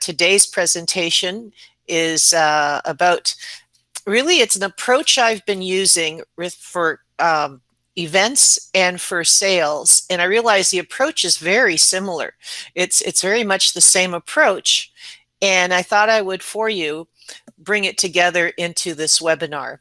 today's presentation is about, really, it's an approach I've been using for events and for sales. And I realize the approach is very similar. It's very much the same approach. And I thought I would, for you, bring it together into this webinar.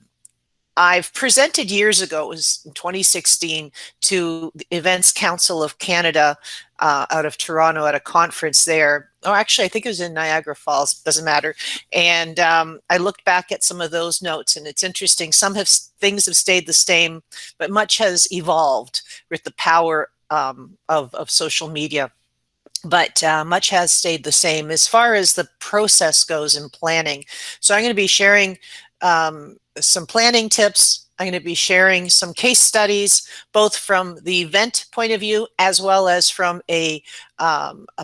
I've presented years ago, it was in 2016, to the Events Council of Canada out of Toronto at a conference there. Oh, actually, I think it was in Niagara Falls, doesn't matter. And I looked back at some of those notes, and it's interesting. Things have stayed the same, but much has evolved with the power of social media. But much has stayed the same as far as the process goes in planning. So I'm going to be sharing some planning tips. I'm going to be sharing some case studies, both from the event point of view as well as from a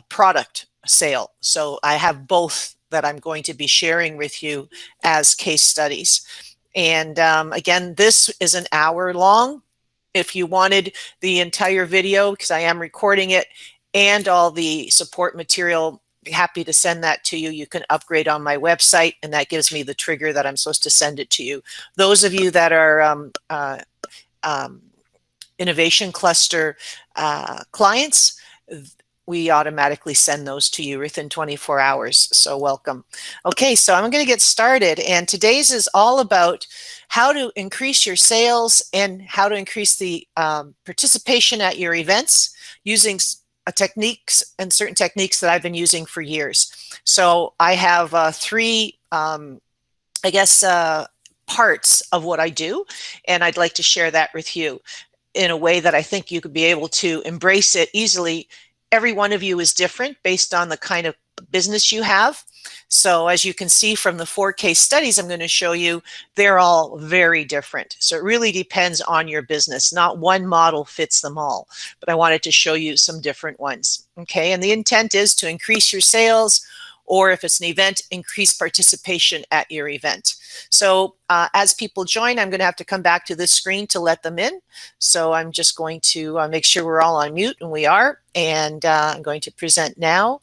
product sale. So I have both that I'm going to be sharing with you as case studies. And again, this is an hour long. If you wanted the entire video, because I am recording it, and all the support material, happy to send that to you. You can upgrade on my website, and that gives me the trigger that I'm supposed to send it to you. Those of you that are Innovation Cluster clients, we automatically send those to you within 24 hours. So welcome. Okay, so I'm going to get started. And today's is all about how to increase your sales and how to increase the participation at your events using techniques and certain techniques that I've been using for years. So I have three, I guess, parts of what I do, and I'd like to share that with you in a way that I think you could be able to embrace it easily. Every one of you is different based on the kind of business you have. So as you can see from the 4 case studies I'm going to show you, they're all very different. So it really depends on your business. Not one model fits them all, but I wanted to show you some different ones. Okay, and the intent is to increase your sales, or if it's an event, increase participation at your event. So as people join, I'm going to have to come back to this screen to let them in. So I'm just going to make sure we're all on mute, and we are. And I'm going to present now.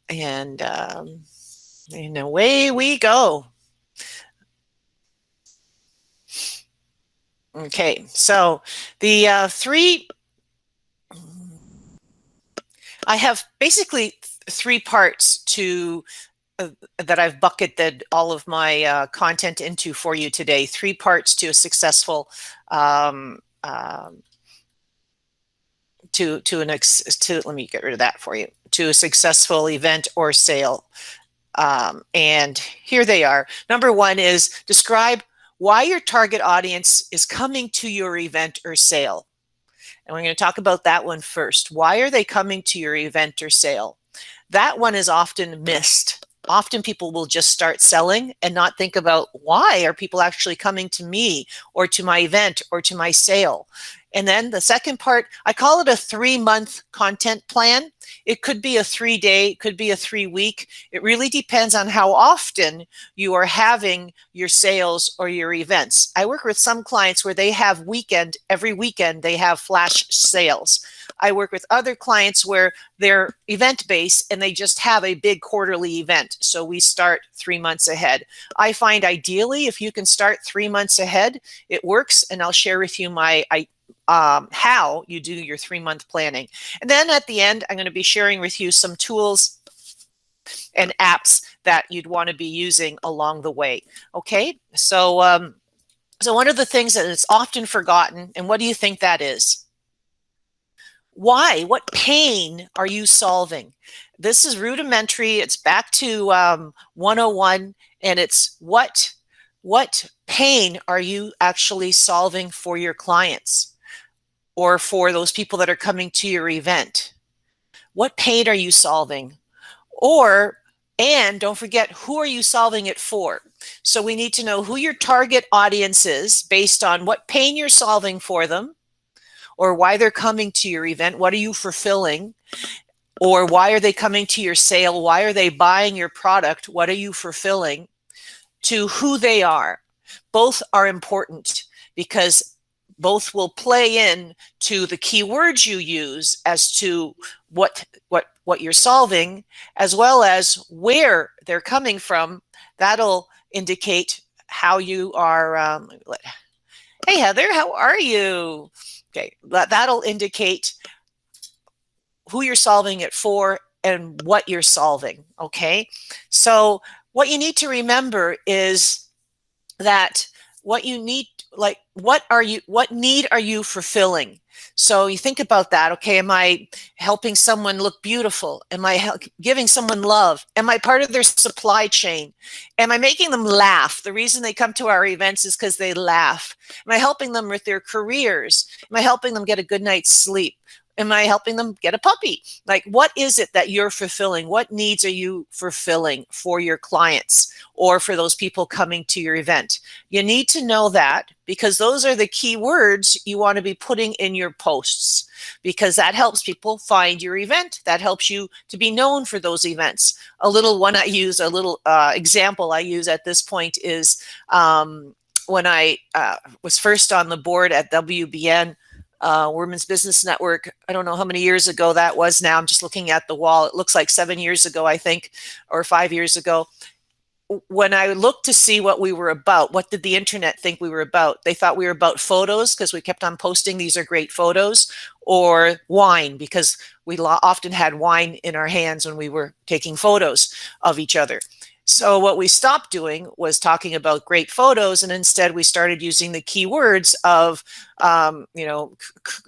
And away we go. Okay, so the I have basically 3 parts to that I've bucketed all of my content into for you today. 3 parts to a successful let me get rid of that for you, to a successful event or sale. And here they are. Number 1 is describe why your target audience is coming to your event or sale. And we're going to talk about that one first. Why are they coming to your event or sale? That one is often missed. Often people will just start selling and not think about, why are people actually coming to me or to my event or to my sale? And then the second part, I call it a 3-month content plan. It could be a 3-day, it could be a 3-week. It really depends on how often you are having your sales or your events. I work with some clients where they have every weekend they have flash sales. I work with other clients where they're event-based and they just have a big quarterly event. So we start 3 months ahead. I find ideally, if you can start 3 months ahead, it works. And I'll share with you how you do your 3-month planning. And then at the end, I'm going to be sharing with you some tools and apps that you'd want to be using along the way. Okay, so so one of the things that is often forgotten, and what do you think that is? Why? What pain are you solving? This is rudimentary. It's back to 101, and it's what pain are you actually solving for your clients or for those people that are coming to your event? What pain are you solving? And don't forget, who are you solving it for? So we need to know who your target audience is based on what pain you're solving for them, or why they're coming to your event. What are you fulfilling? Or why are they coming to your sale? Why are they buying your product? What are you fulfilling? To who they are. Both are important because both will play in to the keywords you use as to what what you're solving, as well as where they're coming from. That'll indicate how you are. Hey, Heather, how are you? Okay, that'll indicate who you're solving it for and what you're solving. Okay, so what you need to remember is that what you need, like what need are you fulfilling? So you think about that. Okay, am I helping someone look beautiful? Am I giving someone love? Am I part of their supply chain? Am I making them laugh? The reason they come to our events is because they laugh. Am I helping them with their careers? Am I helping them get a good night's sleep? Am I helping them get a puppy? Like, what is it that you're fulfilling? What needs are you fulfilling for your clients or for those people coming to your event? You need to know that, because those are the key words you want to be putting in your posts, because that helps people find your event. That helps you to be known for those events. A little example I use at this point is when I was first on the board at WBN, Women's Business Network. I don't know how many years ago that was now. I'm just looking at the wall. It looks like 7 years ago, I think, or 5 years ago. When I looked to see what we were about, what did the internet think we were about? They thought we were about photos because we kept on posting these are great photos, or wine because we often had wine in our hands when we were taking photos of each other. So what we stopped doing was talking about great photos, and instead we started using the keywords of,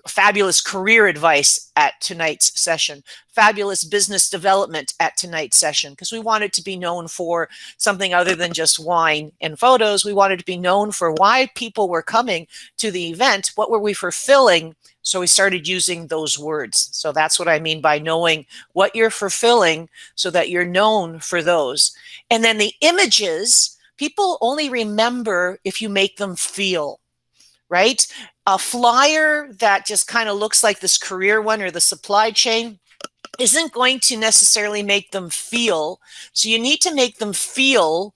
fabulous career advice at tonight's session, fabulous business development at tonight's session, because we wanted to be known for something other than just wine and photos. We wanted to be known for why people were coming to the event. What were we fulfilling? So we started using those words. So that's what I mean by knowing what you're fulfilling so that you're known for those. And then the images, people only remember if you make them feel, right? A flyer that just kind of looks like this career one or the supply chain isn't going to necessarily make them feel. So you need to make them feel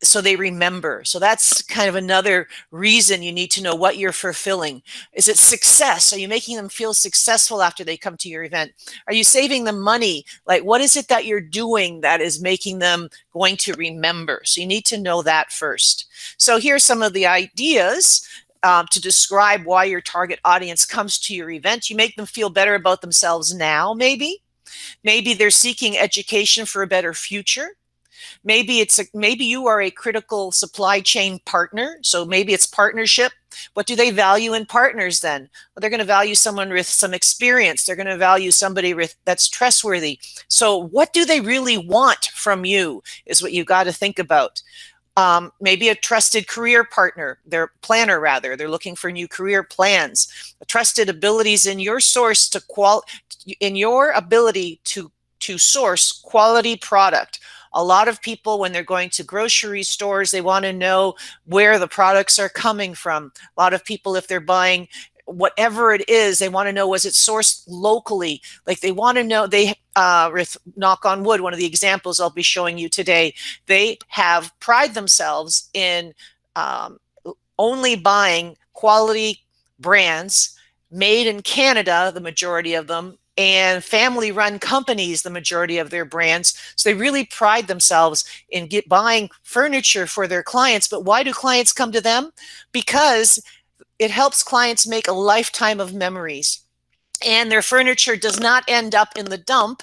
so they remember. So that's kind of another reason you need to know what you're fulfilling. Is it success? Are you making them feel successful after they come to your event? Are you saving them money? Like, what is it that you're doing that is making them going to remember? So you need to know that first. So here's some of the ideas to describe why your target audience comes to your event. You make them feel better about themselves now, maybe. Maybe they're seeking education for a better future. Maybe you are a critical supply chain partner. So maybe it's partnership. What do they value in partners then? Well, they're going to value someone with some experience. They're going to value somebody that's trustworthy. So what do they really want from you is what you got to think about. Maybe a trusted career partner, their planner rather. They're looking for new career plans. Trusted abilities in your ability to source quality product. A lot of people, when they're going to grocery stores, they want to know where the products are coming from. A lot of people, if they're buying whatever it is, they want to know, was it sourced locally? Like, they want to know, with knock on wood, one of the examples I'll be showing you today, they have pride themselves in only buying quality brands made in Canada, the majority of them, and family-run companies, the majority of their brands. So they really pride themselves in buying furniture for their clients. But why do clients come to them? Because it helps clients make a lifetime of memories. And their furniture does not end up in the dump.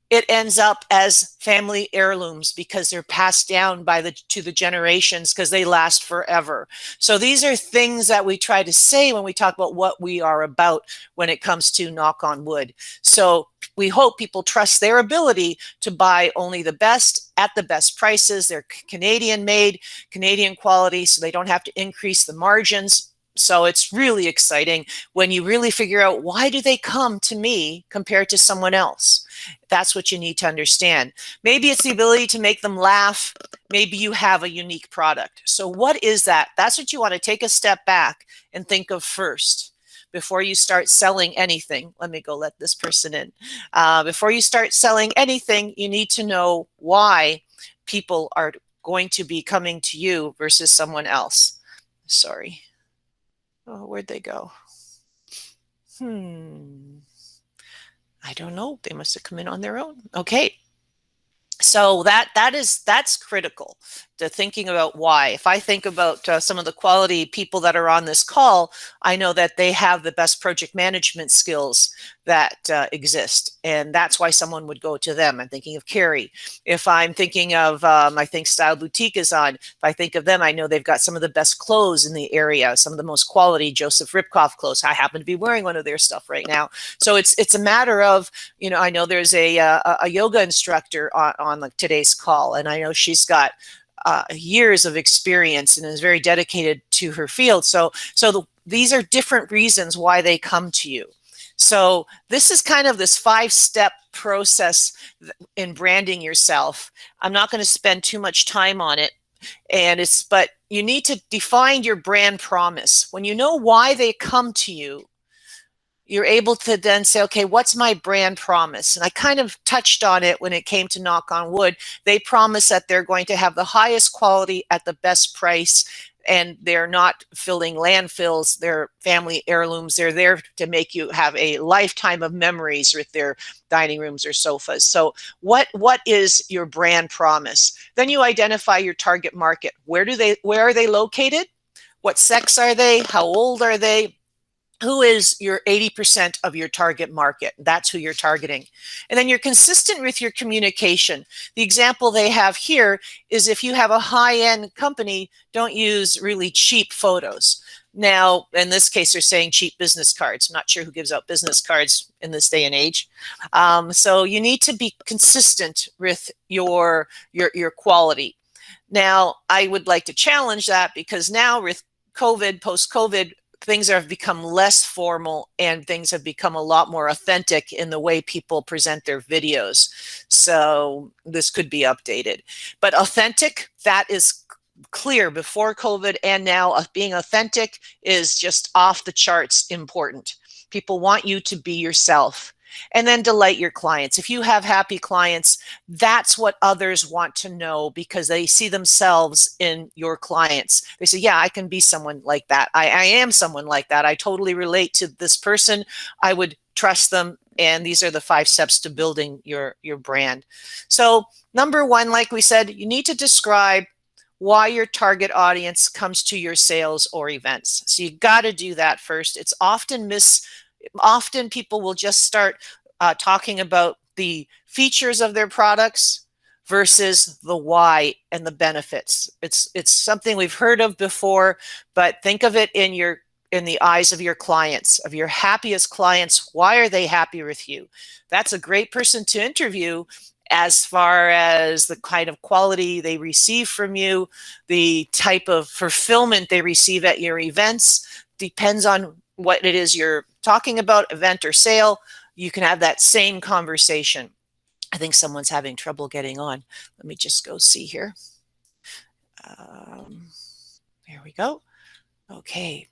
It ends up as family heirlooms because they're passed down to the generations, because they last forever. So these are things that we try to say when we talk about what we are about when it comes to knock on wood. So we hope people trust their ability to buy only the best at the best prices. They're Canadian made, Canadian quality, so they don't have to increase the margins. So it's really exciting when you really figure out, why do they come to me compared to someone else? That's what you need to understand. Maybe it's the ability to make them laugh. Maybe you have a unique product. So what is that? That's what you want to take a step back and think of first before you start selling anything. Let me go let this person in. Before you start selling anything, you need to know why people are going to be coming to you versus someone else. Sorry. Oh, where'd they go? I don't know. They must have come in on their own. Okay. So that's critical to thinking about why. If I think about some of the quality people that are on this call, I know that they have the best project management skills that exist, and that's why someone would go to them. I'm thinking of Carrie. If I'm thinking of, I think Style Boutique is on. If I think of them, I know they've got some of the best clothes in the area, some of the most quality Joseph Ripkoff clothes. I happen to be wearing one of their stuff right now. So it's a matter of, I know there's a yoga instructor on today's call, and I know she's got years of experience and is very dedicated to her field. So these are different reasons why they come to you. So this is kind of this 5-step process in branding yourself. I'm not going to spend too much time on it, but you need to define your brand promise. When you know why they come to you, you're able to then say, okay, what's my brand promise? And I kind of touched on it when it came to Knock on Wood. They promise that they're going to have the highest quality at the best price, and they're not filling landfills. They're family heirlooms. They're there to make you have a lifetime of memories with their dining rooms or sofas. So what is your brand promise? Then you identify your target market. Where are they located? What sex are they? How old are they? Who is your 80% of your target market? That's who you're targeting. And then you're consistent with your communication. The example they have here is if you have a high-end company, don't use really cheap photos. Now, in this case, they're saying cheap business cards. I'm not sure who gives out business cards in this day and age. So you need to be consistent with your quality. Now, I would like to challenge that, because now with COVID, post-COVID, things have become less formal and things have become a lot more authentic in the way people present their videos. So this could be updated. But authentic, that is clear before COVID, and now being authentic is just off the charts important. People want you to be yourself. And then delight your clients. If you have happy clients, that's what others want to know, because they see themselves in your clients. They say, yeah, I can be someone like that. I am someone like that. I totally relate to this person. I would trust them. And these are the 5 steps to building your brand. So number 1, like we said, you need to describe why your target audience comes to your sales or events. So you got to do that first. It's often people will just start talking about the features of their products versus the why and the benefits. It's something we've heard of before, but think of it in the eyes of your clients, of your happiest clients. Why are they happy with you? That's a great person to interview as far as the kind of quality they receive from you, the type of fulfillment they receive at your events. Depends on what it is you're talking about, event or sale. You can have that same conversation. I think someone's having trouble getting on. Let me just go see here. There we go. Okay.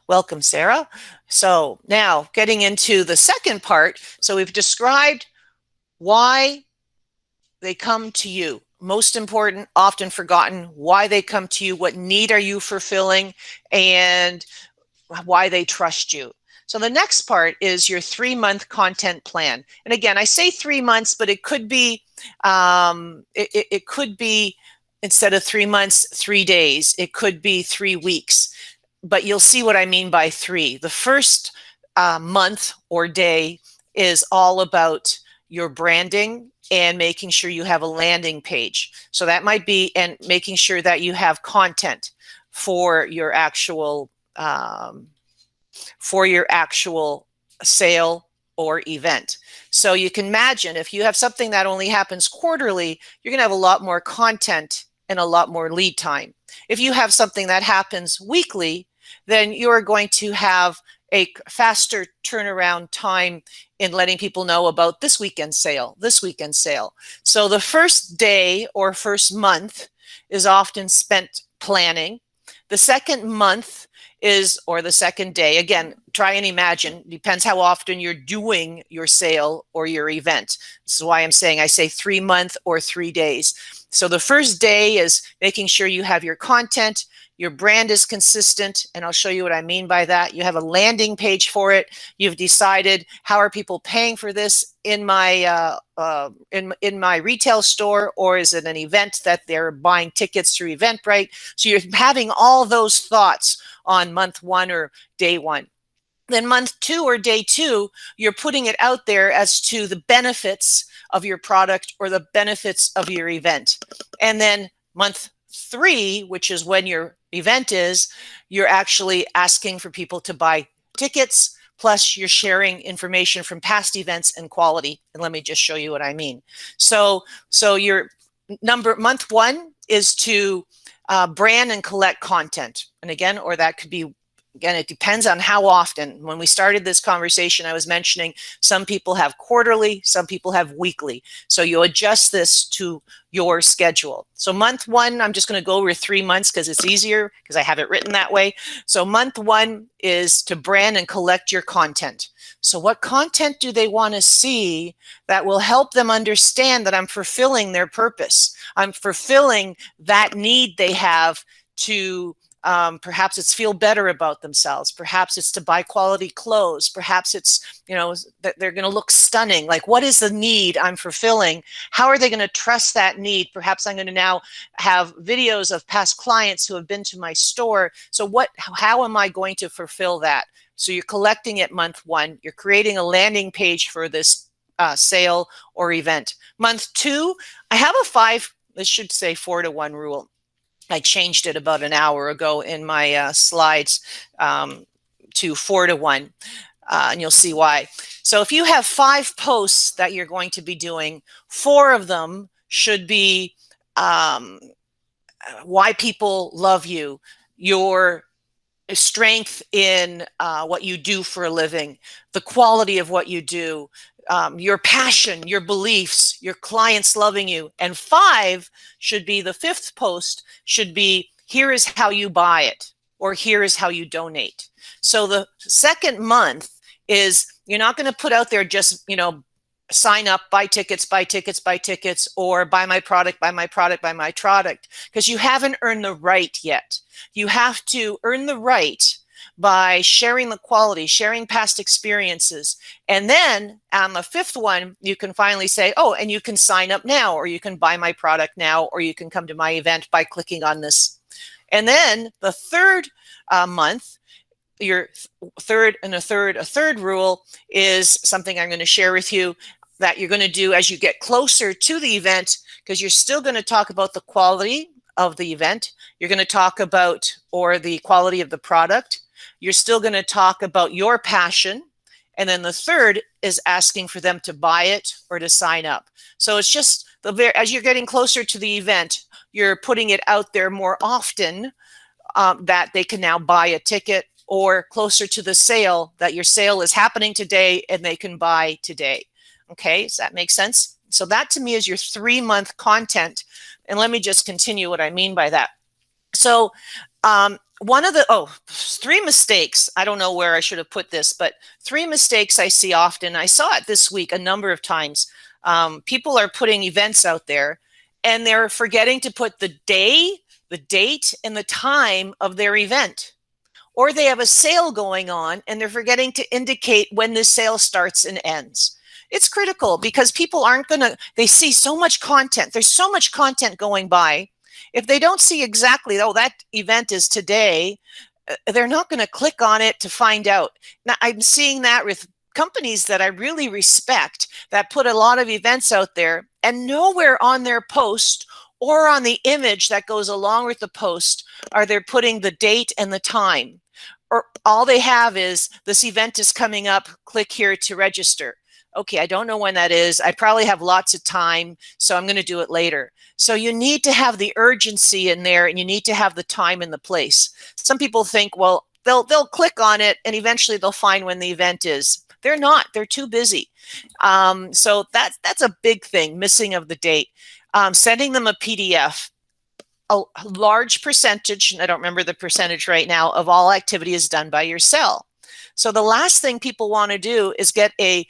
Welcome, Sarah. So now getting into the second part. So we've described why they come to you. Most important, often forgotten, why they come to you, what need are you fulfilling, and why they trust you. So the next part is your 3-month content plan. And again, I say 3 months, but it could be it could be, instead of 3 months, 3 days. It could be 3 weeks. But you'll see what I mean by 3. The first month or day is all about your branding and making sure you have a landing page. So that might be, and making sure that you have content for your actual sale or event. So you can imagine if you have something that only happens quarterly, you're going to have a lot more content and a lot more lead time. If you have something that happens weekly, then you're going to have a faster turnaround time in letting people know about this weekend sale, this weekend sale. So the first day or first month is often spent planning. The second month is, or the second day, again, try and imagine, depends how often you're doing your sale or your event. This is why I'm saying I say 3 month or 3 days. So the first day is making sure you have your content, your brand is consistent, and I'll show you what I mean by that. You have a landing page for it. You've decided how are people paying for this in my in my retail store, or is it an event that they're buying tickets through Eventbrite? So you're having all those thoughts on month 1 or day 1. Then month 2 or day 2, you're putting it out there as to the benefits of your product or the benefits of your event. And then month 3, which is when your event is, you're actually asking for people to buy tickets, plus you're sharing information from past events and quality. And let me just show you what I mean. So your month 1 is to brand and collect content. And again, or that could be, again, it depends on how often. When we started this conversation, I was mentioning some people have quarterly, some people have weekly. So you adjust this to your schedule. So month 1, I'm just going to go over 3 months because it's easier because I have it written that way. So month 1 is to brand and collect your content. So what content do they want to see that will help them understand that I'm fulfilling their purpose? I'm fulfilling that need they have to perhaps it's feel better about themselves. Perhaps it's to buy quality clothes. Perhaps it's, that they're going to look stunning. Like, what is the need I'm fulfilling? How are they going to trust that need? Perhaps I'm going to now have videos of past clients who have been to my store. So how am I going to fulfill that? So you're collecting it month 1. You're creating a landing page for this sale or event. Month 2, I have this should say 4-to-1 rule. I changed it about an hour ago in my slides to 4-to-1, and you'll see why. So if you have 5 posts that you're going to be doing, 4 of them should be why people love you, your strength in what you do for a living, the quality of what you do, your passion, your beliefs, your clients loving you. And 5 should be, the 5th post should be, here is how you buy it, or here is how you donate. So the second month is, you're not going to put out there just, sign up, buy tickets, or buy my product, because you haven't earned the right yet. You have to earn the right by sharing the quality, sharing past experiences. And then on the 5th one, you can finally say, oh, and you can sign up now, or you can buy my product now, or you can come to my event by clicking on this. And then the 3rd month, your a third rule is something I'm going to share with you that you're going to do as you get closer to the event, because you're still going to talk about the quality of the event. You're going to talk about, or the quality of the product. You're still going to talk about your passion. And then the 3rd is asking for them to buy it or to sign up. So it's just, as you're getting closer to the event, you're putting it out there more often that they can now buy a ticket, or closer to the sale, that your sale is happening today and they can buy today. Okay, does that make sense? So that to me is your 3-month content. And let me just continue what I mean by that. So one of the 3 mistakes, I don't know where I should have put this, but 3 mistakes I see often. I saw it this week a number of times. People are putting events out there and they're forgetting to put the day, the date, and the time of their event. Or they have a sale going on and they're forgetting to indicate when the sale starts and ends. It's critical because people aren't going to, they see so much content. There's so much content going by. If they don't see exactly, oh, that event is today, they're not going to click on it to find out. Now, I'm seeing that with companies that I really respect that put a lot of events out there, and nowhere on their post or on the image that goes along with the post are they putting the date and the time. Or all they have is, this event is coming up, click here to register. Okay, I don't know when that is. I probably have lots of time, so I'm going to do it later. So you need to have the urgency in there, and you need to have the time and the place. Some people think, well, they'll click on it and eventually they'll find when the event is. They're not. They're too busy. So that's a big thing, missing of the date. Sending them a PDF. a large percentage, and I don't remember the percentage right now, of all activity is done by your cell. So the last thing people want to do is get a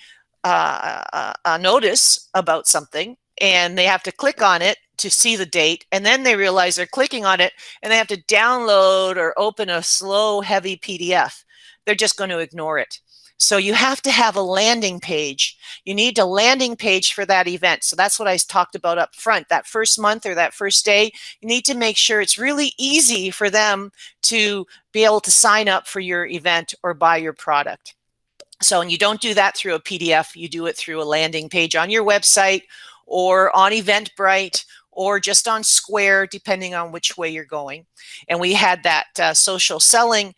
notice about something, and they have to click on it to see the date, and then they realize they're clicking on it and they have to download or open a slow, heavy PDF. They're just going to ignore it. So you have to have a landing page. You need a landing page for that event. So that's what I talked about up front. That first month or that first day, you need to make sure it's really easy for them to be able to sign up for your event or buy your product. So, and you don't do that through a PDF, you do it through a landing page on your website or on Eventbrite or just on Square, depending on which way you're going. And we had that social selling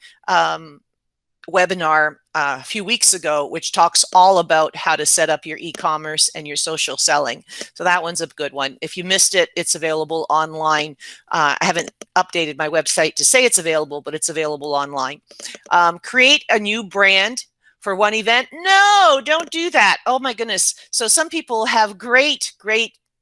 webinar a few weeks ago, which talks all about how to set up your e-commerce and your social selling. So that one's a good one. If you missed it, it's available online. I haven't updated my website to say it's available, but it's available online. Create a new brand for one event. No, don't do that. Oh my goodness. So some people have great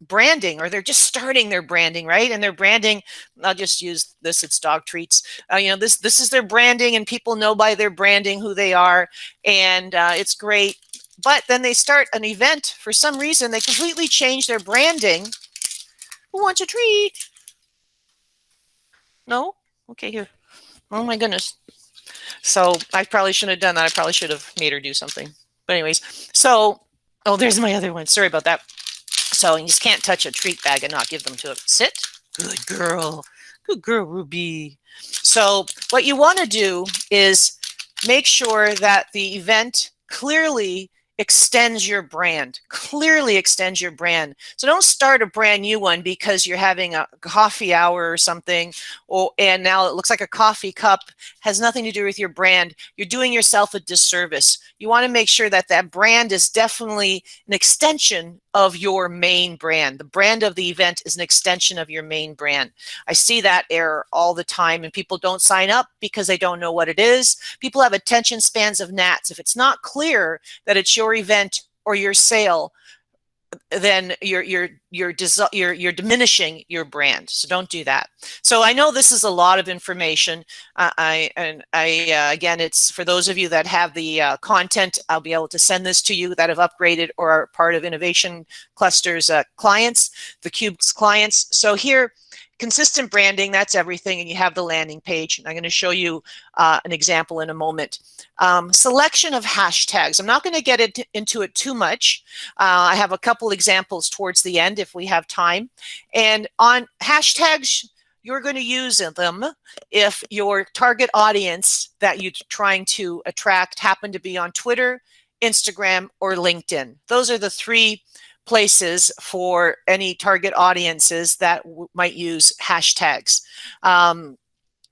branding, or they're just starting their branding, right? And their branding, I'll just use this, it's dog treats. This is their branding, and people know by their branding who they are, and it's great. But then they start an event, for some reason, they completely change their branding. Who wants a treat? No? Okay, here. Oh my goodness. So I probably shouldn't have done that. I probably should have made her do something. But anyways, so, oh, there's my other one. Sorry about that. So you just can't touch a treat bag and not give them to it. Sit. Good girl. Good girl, Ruby. So what you want to do is make sure that the event clearly extends your brand. Clearly extends your brand. So don't start a brand new one because you're having a coffee hour or something, and now it looks like a coffee cup. Has nothing to do with your brand. You're doing yourself a disservice. You want to make sure that that brand is definitely an extension of your main brand. The brand of the event is an extension of your main brand. I see that error all the time, and people don't sign up because they don't know what it is. People have attention spans of gnats. If it's not clear that it's your event or your sale, then you're diminishing your brand. So don't do that. So I know this is a lot of information. Again, it's for those of you that have the content. I'll be able to send this to you that have upgraded or are part of Innovation Cluster's clients, the CUBE's clients. So here, consistent branding, that's everything, and you have the landing page. I'm going to show you an example in a moment. Selection of hashtags. I'm not going to get into it too much. I have a couple examples towards the end if we have time. And on hashtags, you're going to use them if your target audience that you're trying to attract happen to be on Twitter, Instagram, or LinkedIn. Those are the three places for any target audiences that might use hashtags.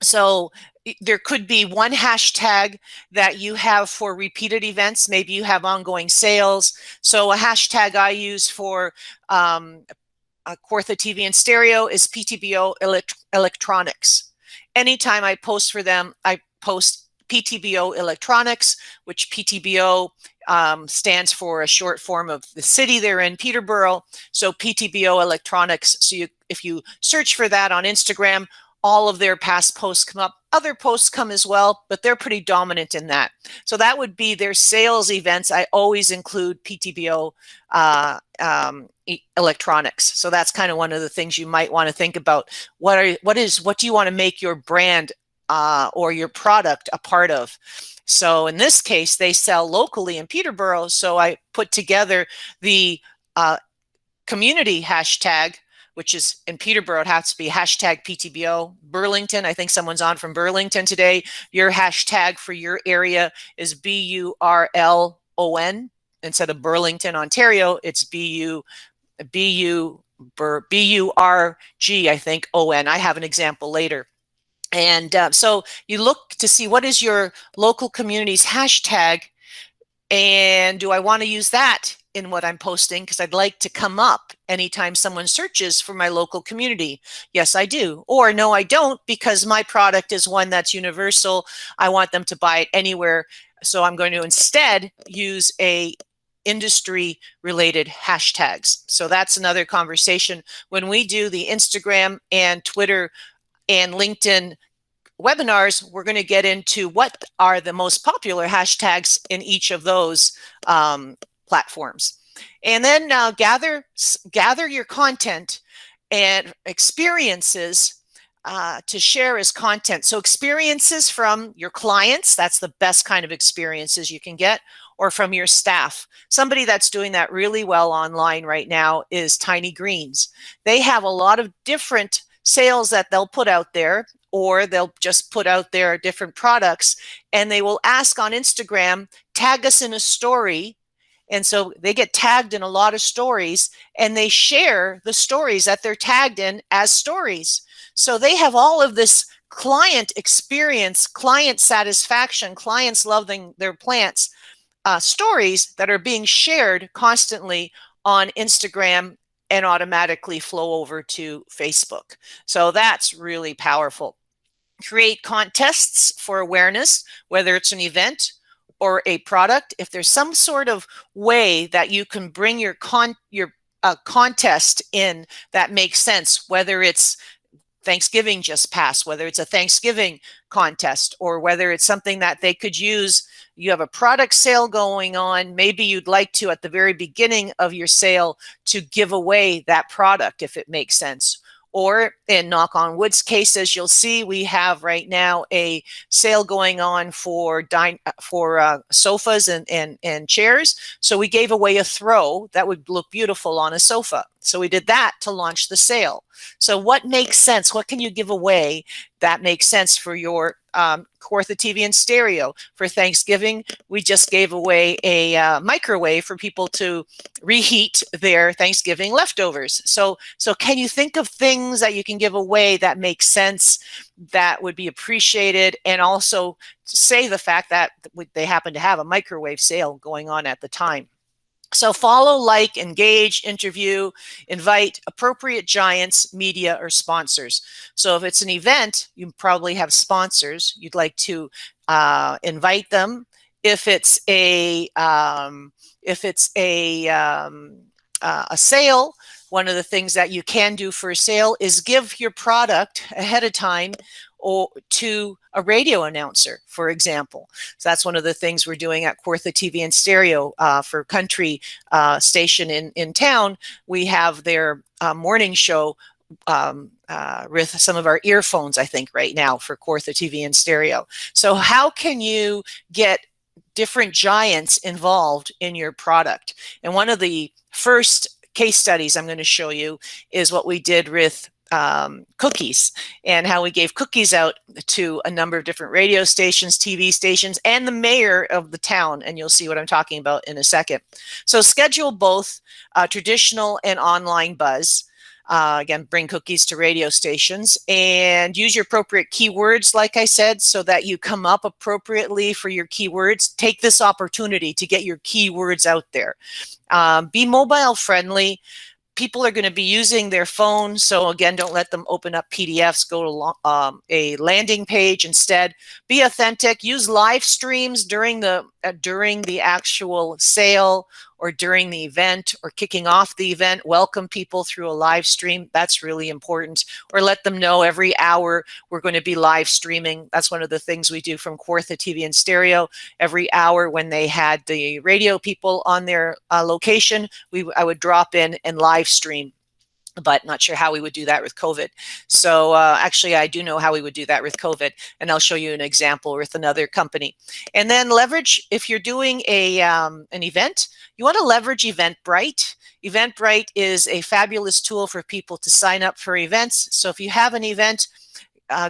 So there could be one hashtag that you have for repeated events. Maybe you have ongoing sales. So a hashtag I use for Kawartha TV and Stereo is PTBO Electronics. Anytime I post for them, I post PTBO Electronics, which PTBO stands for a short form of the city they're in, Peterborough. So PTBO Electronics. So if you search for that on Instagram, all of their past posts come up. Other posts come as well, but they're pretty dominant in that. So that would be their sales events. I always include PTBO Electronics. So that's kind of one of the things you might want to think about. What do you want to make your brand or your product a part of? So in this case, they sell locally in Peterborough. So I put together the community hashtag, which is in Peterborough, it has to be hashtag PTBO. Burlington, I think someone's on from Burlington today. Your hashtag for your area is BURLON. Instead of Burlington, Ontario, it's BURG, I think, ON. I have an example later. And so you look to see what is your local community's hashtag, and do I want to use that in what I'm posting, because I'd like to come up anytime someone searches for my local community. Yes, I do. Or no, I don't, because my product is one that's universal. I want them to buy it anywhere. So I'm going to instead use a industry related hashtags. So that's another conversation. When we do the Instagram and Twitter and LinkedIn webinars, we're going to get into what are the most popular hashtags in each of those platforms. And then gather your content and experiences to share as content. So experiences from your clients, that's the best kind of experiences you can get, or from your staff. Somebody that's doing that really well online right now is Tiny Greens. They have a lot of different sales that they'll put out there, or they'll just put out their different products, and they will ask on Instagram, tag us in a story. And so they get tagged in a lot of stories, and they share the stories that they're tagged in as stories. So they have all of this client experience, client satisfaction, clients loving their plants, stories that are being shared constantly on Instagram and automatically flow over to Facebook. So that's really powerful. Create contests for awareness, whether it's an event or a product. If there's some sort of way that you can bring your contest in that makes sense, whether it's Thanksgiving just passed, whether it's a Thanksgiving contest, or whether it's something that they could use. You have a product sale going on. Maybe you'd like to, at the very beginning of your sale, to give away that product if it makes sense. Or in Knock on Wood's cases, you'll see we have right now a sale going on for sofas and chairs. So we gave away a throw that would look beautiful on a sofa. So we did that to launch the sale. So what makes sense? What can you give away that makes sense for your Kawartha TV and stereo? For Thanksgiving, we just gave away a microwave for people to reheat their Thanksgiving leftovers. So can you think of things that you can give away that make sense, that would be appreciated, and also say the fact that they happen to have a microwave sale going on at the time? So follow, like, engage, interview, invite appropriate giants, media, or sponsors. So if it's an event, you probably have sponsors. You'd like to invite them. If it's a sale, one of the things that you can do for a sale is give your product ahead of time or to a radio announcer, for example. So that's one of the things we're doing at Kawartha TV and Stereo for country station in town. We have their morning show with some of our earphones, I think, right now for Kawartha TV and Stereo. So how can you get different giants involved in your product? And one of the first case studies I'm going to show you is what we did with cookies, and how we gave cookies out to a number of different radio stations, TV stations, and the mayor of the town. And you'll see what I'm talking about in a second. So schedule both traditional and online buzz. Again, bring cookies to radio stations, and use your appropriate keywords, like I said, so that you come up appropriately for your keywords. Take this opportunity to get your keywords out there. Be mobile friendly. People are going to be using their phones. So again, don't let them open up PDFs. Go to a landing page instead. Be authentic. Use live streams during the actual sale or during the event or kicking off the event. Welcome people through a live stream. That's really important. Or let them know every hour we're going to be live streaming. That's one of the things we do from Kawartha TV and Stereo. Every hour when they had the radio people on their location, I would drop in and live stream. But not sure how we would do that with COVID. So actually, I do know how we would do that with COVID, and I'll show you an example with another company. And then leverage, if you're doing an event, you want to leverage Eventbrite. Eventbrite is a fabulous tool for people to sign up for events. So if you have an event,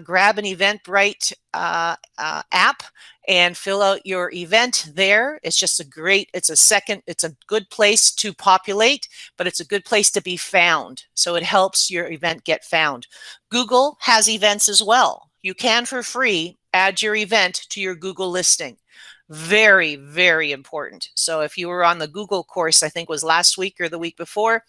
grab an Eventbrite app and fill out your event there. It's just it's a good place to populate, but it's a good place to be found. So it helps your event get found. Google has events as well. You can, for free, add your event to your Google listing. Very, very important. So if you were on the Google course, I think it was last week or the week before,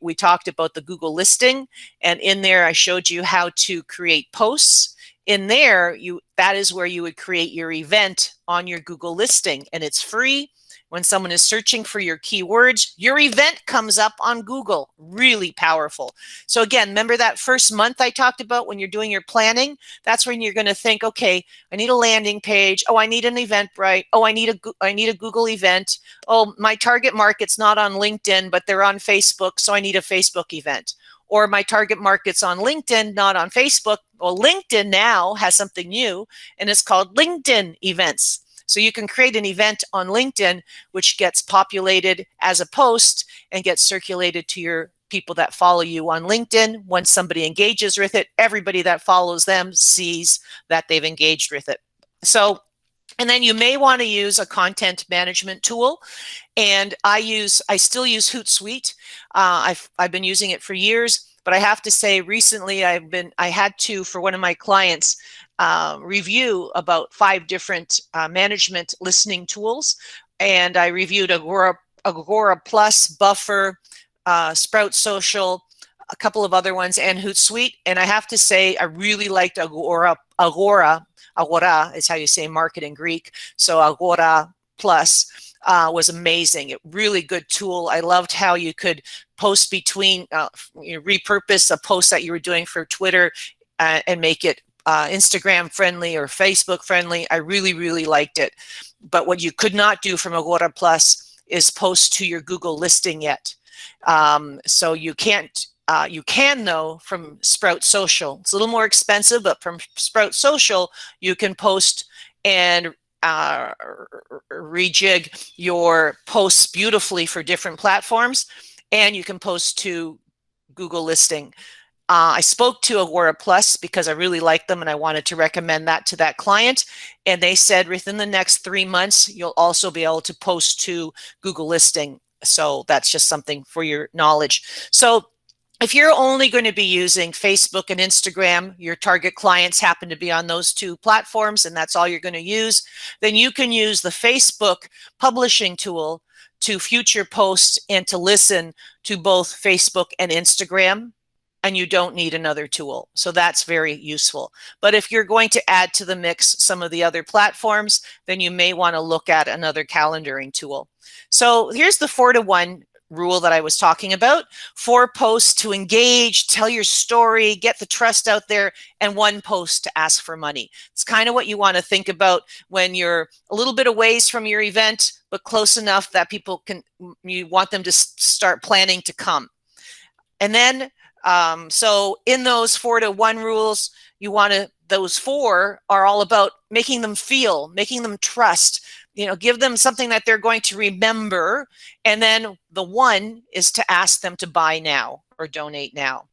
we talked about the Google listing, and in there I showed you how to create posts. In there, that is where you would create your event on your Google listing, and it's free. When someone is searching for your keywords, your event comes up on Google. Really powerful. So again, remember that first month I talked about when you're doing your planning? That's when you're going to think, okay, I need a landing page. Oh, I need an Eventbrite. Oh, I need a Google event. Oh, my target market's not on LinkedIn, but they're on Facebook, so I need a Facebook event. Or my target market's on LinkedIn, not on Facebook. Well, LinkedIn now has something new, and it's called LinkedIn events. So you can create an event on LinkedIn, which gets populated as a post and gets circulated to your people that follow you on LinkedIn. Once somebody engages with it, everybody that follows them sees that they've engaged with it. So, and then you may want to use a content management tool. And I still use Hootsuite. I've been using it for years, but I have to say recently I had to, for one of my clients, review about 5 different management listening tools. And I reviewed Agora Plus, Buffer, Sprout Social, a couple of other ones, and Hootsuite. And I have to say, I really liked Agora is how you say market in Greek. So Agora Plus was amazing. Really good tool. I loved how you could post between, repurpose a post that you were doing for Twitter and make it Instagram friendly or Facebook friendly. I really, really liked it. But what you could not do from Agora Plus is post to your Google listing yet. So you can't. You can, though, from Sprout Social. It's a little more expensive, but from Sprout Social, you can post and rejig your posts beautifully for different platforms, and you can post to Google listing. I spoke to Agora Plus because I really like them and I wanted to recommend that to that client. And they said within the next 3 months, you'll also be able to post to Google listing. So that's just something for your knowledge. So if you're only going to be using Facebook and Instagram, your target clients happen to be on those 2 platforms, and that's all you're going to use, then you can use the Facebook publishing tool to future post and to listen to both Facebook and Instagram, and you don't need another tool. So that's very useful. But if you're going to add to the mix some of the other platforms, then you may want to look at another calendaring tool. So here's the 4-to-1 rule that I was talking about. 4 posts to engage, tell your story, get the trust out there, and 1 post to ask for money. It's kind of what you want to think about when you're a little bit away from your event, but close enough that you want them to start planning to come. And then, so in those 4-to-1 rules, those 4 are all about making them feel, making them trust, give them something that they're going to remember. And then the 1 is to ask them to buy now or donate now.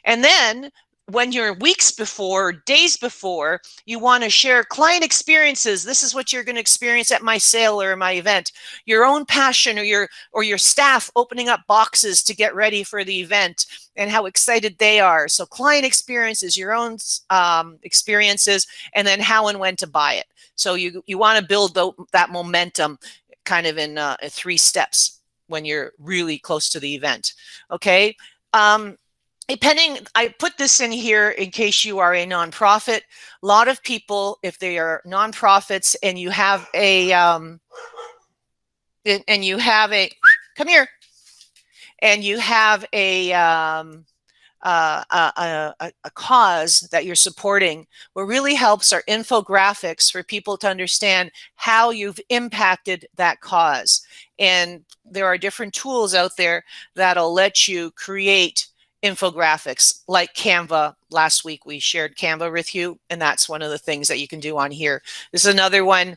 And then when you're weeks before, days before, you want to share client experiences. This is what you're going to experience at my sale or my event. Your own passion or your staff opening up boxes to get ready for the event and how excited they are. So client experiences, your own experiences, and then how and when to buy it. So you want to build that momentum kind of in 3 steps when you're really close to the event. Okay. I put this in here in case you are a nonprofit. A lot of people, if they are nonprofits and you have a, come here, and you have a cause that you're supporting, what really helps are infographics for people to understand how you've impacted that cause. And there are different tools out there that'll let you create infographics like Canva. Last week we shared Canva with you, and that's one of the things that you can do on here. This is another one,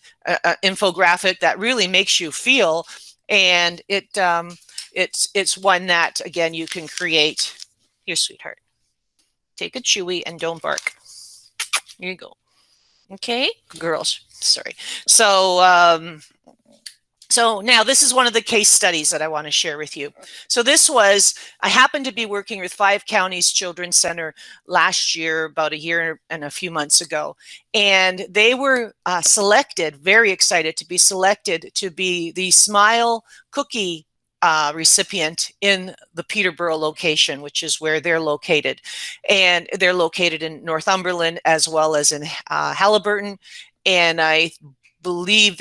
infographic that really makes you feel, and it's one that, again, you can create. Here, sweetheart, take a chewy and don't bark. Here you go. Okay, girls, sorry. So now this is one of the case studies that I want to share with you. So I happened to be working with 5 Counties Children's Center last year, about a year and a few months ago. And they were selected, very excited to be selected to be the Smile Cookie recipient in the Peterborough location, which is where they're located. And they're located in Northumberland as well as in Haliburton. And I believe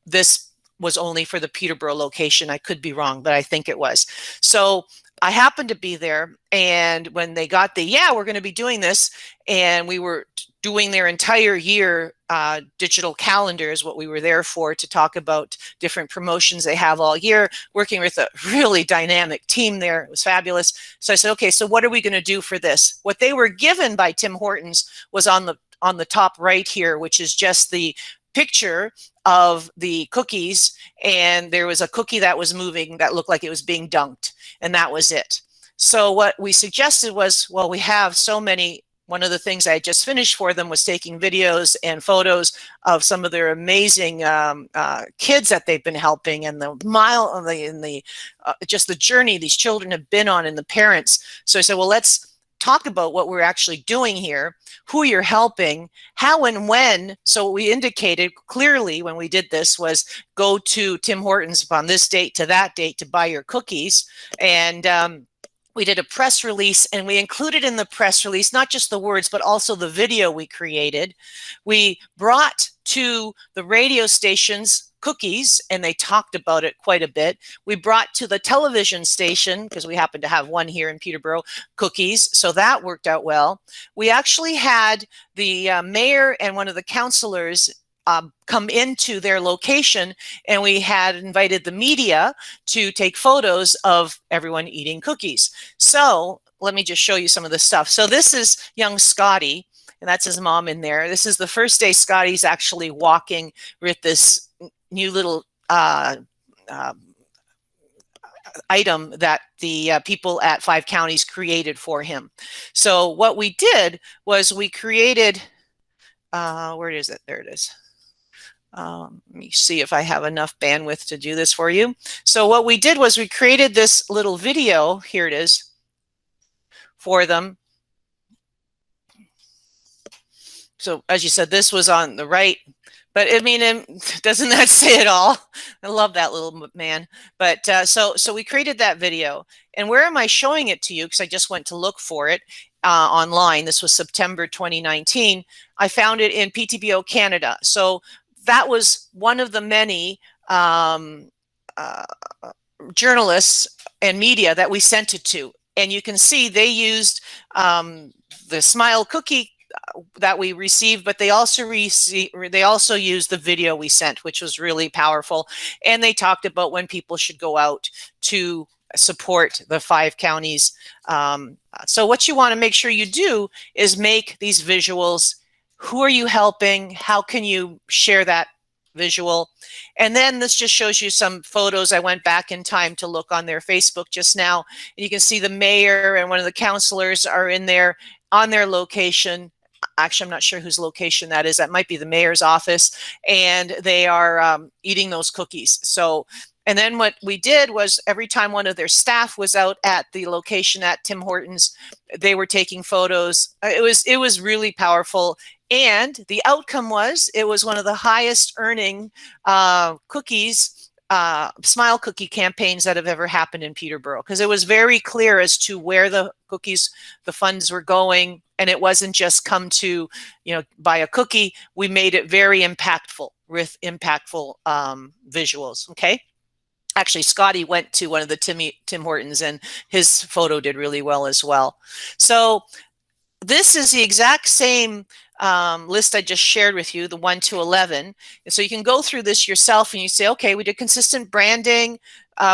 this was only for the Peterborough location. I could be wrong, but I think it was. So I happened to be there, and when they got yeah, we're going to be doing this, and we were doing their entire year digital calendar is what we were there for, to talk about different promotions they have all year, working with a really dynamic team there. It was fabulous. So I said, okay, so what are we going to do for this? What they were given by Tim Hortons was on the top right here, which is just the picture of the cookies, and there was a cookie that was moving that looked like it was being dunked, and that was it. So what we suggested was, well, we have so many. One of the things I had just finished for them was taking videos and photos of some of their amazing kids that they've been helping, and just the journey these children have been on, and the parents. So I said, well, let's talk about what we're actually doing here, who you're helping, how and when. So what we indicated clearly when we did this was, go to Tim Hortons on this date to that date to buy your cookies. And we did a press release, and we included in the press release not just the words, but also the video we created. We brought to the radio stations cookies, and they talked about it quite a bit. We brought to the television station, because we happen to have one here in Peterborough, cookies, so that worked out well. We actually had the mayor and one of the councillors come into their location, and we had invited the media to take photos of everyone eating cookies. So let me just show you some of the stuff. So this is young Scotty, and that's his mom in there. This is the first day Scotty's actually walking with this new little item that the people at Five Counties created for him. So what we did was we created, where is it? There it is. Let me see if I have enough bandwidth to do this for you. So what we did was we created this little video, here it is, for them. So as you said, this was on the right, but I mean, doesn't that say it all? I love that little man. But so we created that video. And where am I showing it to you? Because I just went to look for it online. This was September 2019. I found it in PTBO Canada. So that was one of the many journalists and media that we sent it to. And you can see they used the Smile cookie that we received, but they also used the video we sent, which was really powerful. And they talked about when people should go out to support the Five Counties. So what you want to make sure you do is make these visuals. Who are you helping? How can you share that visual? And then this just shows you some photos. I went back in time to look on their Facebook just now, and you can see the mayor and one of the councillors are in there on their location. Actually, I'm not sure whose location that is. That might be the mayor's office, and they are eating those cookies. So, and then what we did was, every time one of their staff was out at the location at Tim Hortons, they were taking photos. It was really powerful. And the outcome was, it was one of the highest earning cookies, Smile cookie campaigns that have ever happened in Peterborough, because it was very clear as to where the cookies, the funds were going. And it wasn't just come to, buy a cookie. We made it very impactful with impactful visuals. Okay. Actually, Scotty went to one of the Tim Hortons, and his photo did really well as well. So this is the exact same list I just shared with you, the 1 to 11. And so you can go through this yourself, and you say, okay, we did consistent branding.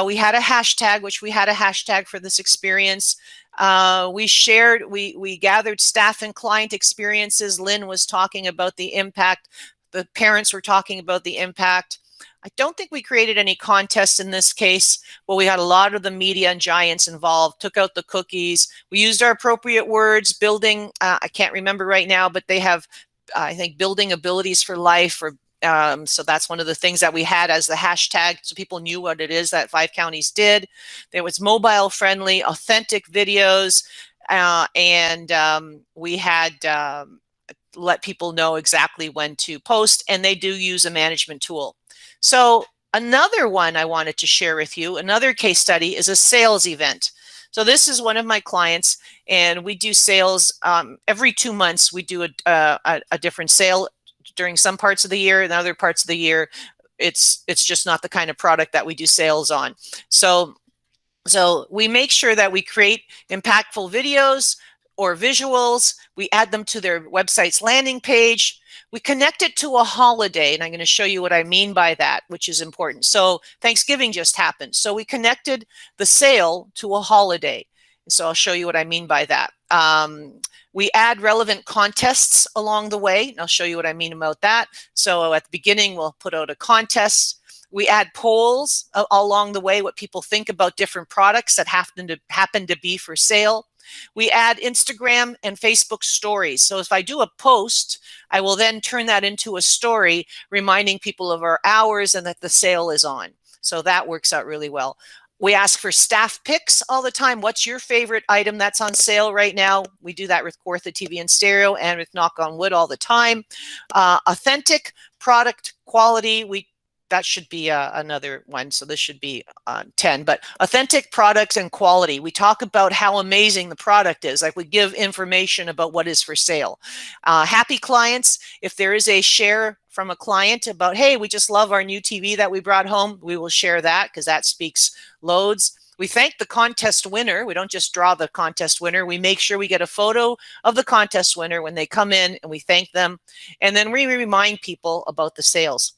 We had a hashtag, which we had a hashtag for this experience. We gathered staff and client experiences. Lynn was talking about the impact. The parents were talking about the impact. I don't think we created any contests in this case. Well, we had a lot of the media and giants involved, took out the cookies. We used our appropriate words, building, I can't remember right now, but they have, I think, building abilities for life, or so that's one of the things that we had as the hashtag, so people knew what it is that Five Counties did. There was mobile friendly, authentic videos, and we had let people know exactly when to post, and they do use a management tool. So another one I wanted to share with you, another case study, is a sales event. So this is one of my clients, and we do sales every 2 months. We do a different sale during some parts of the year, and other parts of the year it's just not the kind of product that we do sales on. So we make sure that we create impactful videos or visuals. We add them to their website's landing page. We connect it to a holiday, and I'm going to show you what I mean by that, which is important. So Thanksgiving just happened. So we connected the sale to a holiday. So I'll show you what I mean by that. We add relevant contests along the way, and I'll show you what I mean about that. So at the beginning, we'll put out a contest. We add polls along the way, what people think about different products that happen to be for sale. We add Instagram and Facebook stories. So if I do a post, I will then turn that into a story, reminding people of our hours and that the sale is on. So that works out really well. We ask for staff picks all the time. What's your favorite item that's on sale right now? We do that with Kawartha TV and Stereo and with Knock on Wood all the time. Authentic product quality. That should be another one. So this should be 10, but authentic products and quality. We talk about how amazing the product is. Like we give information about what is for sale. Happy clients. If there is a share from a client about, hey, we just love our new TV that we brought home, we will share that because that speaks loads. We thank the contest winner. We don't just draw the contest winner. We make sure we get a photo of the contest winner when they come in and we thank them. And then we remind people about the sales.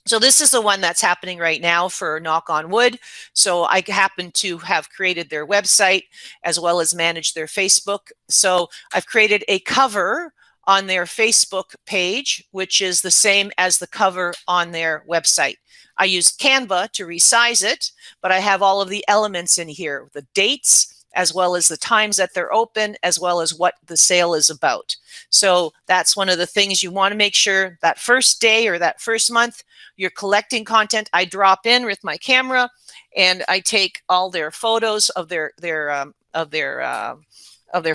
So this is the one that's happening right now for Knock on Wood. So I happen to have created their website as well as manage their Facebook. So I've created a cover on their Facebook page, which is the same as the cover on their website. I used Canva to resize it, but I have all of the elements in here, the dates, as well as the times that they're open, as well as what the sale is about. So that's one of the things you want to make sure that first day or that first month, you're collecting content. I drop in with my camera and I take all their photos of their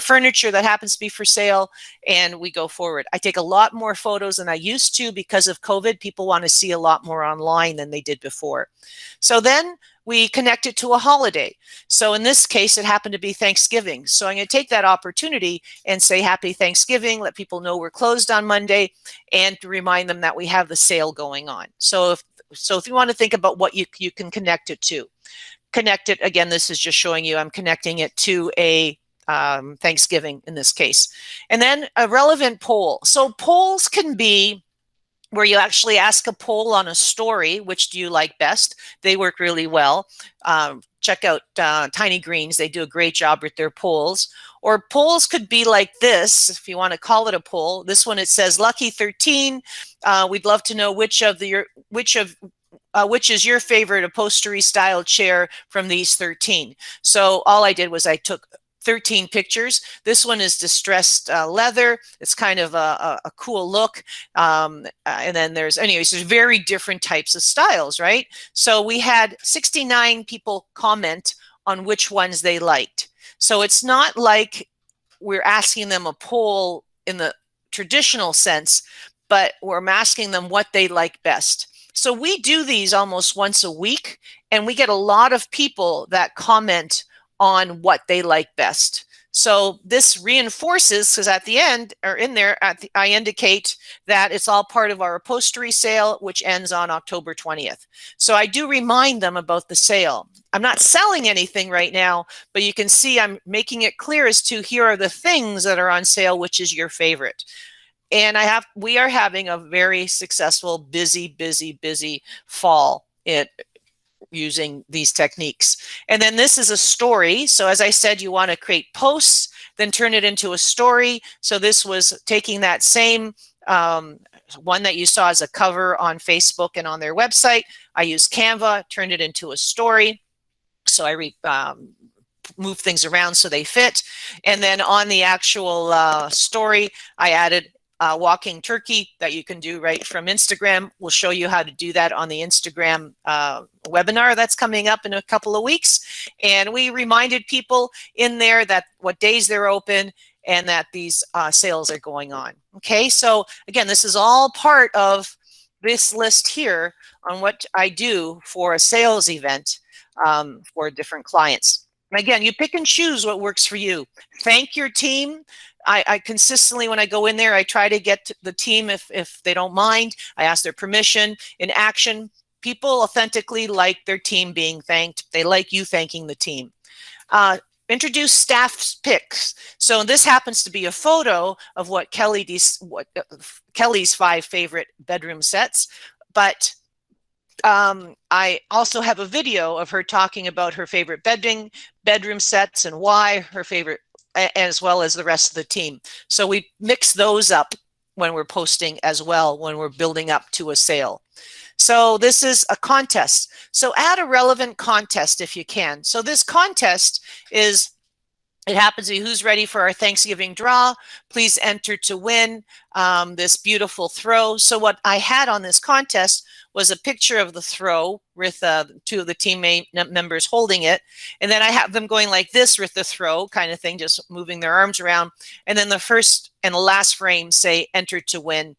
furniture that happens to be for sale, and we go forward. I take a lot more photos than I used to because of COVID. People want to see a lot more online than they did before. So then we connect it to a holiday. So in this case, it happened to be Thanksgiving. So I'm going to take that opportunity and say Happy Thanksgiving, let people know we're closed on Monday, and to remind them that we have the sale going on. So if you want to think about what you can connect it to. Connect it, again, this is just showing you I'm connecting it to a Thanksgiving in this case. And then a relevant poll. So polls can be where you actually ask a poll on a story, which do you like best? They work really well. Check out Tiny Greens. They do a great job with their polls. Or polls could be like this, if you want to call it a poll. This one, it says, Lucky 13, we'd love to know which is your favorite upholstery style chair from these 13. So all I did was I took 13 pictures. This one is distressed leather. It's kind of a cool look. And then there's very different types of styles, right? So we had 69 people comment on which ones they liked. So it's not like we're asking them a poll in the traditional sense, but we're asking them what they like best. So we do these almost once a week, and we get a lot of people that comment on what they like best. So this reinforces, because at the end, or in there, I indicate that it's all part of our upholstery sale, which ends on October 20th. So I do remind them about the sale. I'm not selling anything right now, but you can see I'm making it clear as to here are the things that are on sale, which is your favorite. And we are having a very successful, busy fall using these techniques. And then this is a story. So as I said, you want to create posts, then turn it into a story. So this was taking that same one that you saw as a cover on Facebook and on their website. I used Canva, turned it into a story. So I move things around so they fit. And then on the actual story, I added walking turkey that you can do right from Instagram. We'll show you how to do that on the Instagram webinar that's coming up in a couple of weeks. And we reminded people in there that what days they're open and that these sales are going on. Okay, so again, this is all part of this list here on what I do for a sales event for different clients. And again, you pick and choose what works for you. Thank your team. I consistently, when I go in there, I try to get the team, if they don't mind, I ask their permission. In action, People authentically like their team being thanked. They like you thanking the team. Introduce staff picks. So this happens to be a photo of what Kelly's 5 favorite bedroom sets, but I also have a video of her talking about her favorite bedroom sets and why her favorite, as well as the rest of the team. So we mix those up when we're posting as well, when we're building up to a sale. So this is a contest. So add a relevant contest if you can. So this contest is, it happens to be who's ready for our Thanksgiving draw. Please enter to win this beautiful throw. So what I had on this contest was a picture of the throw with 2 of the teammate members holding it. And then I have them going like this with the throw kind of thing, just moving their arms around. And then the first and the last frame say enter to win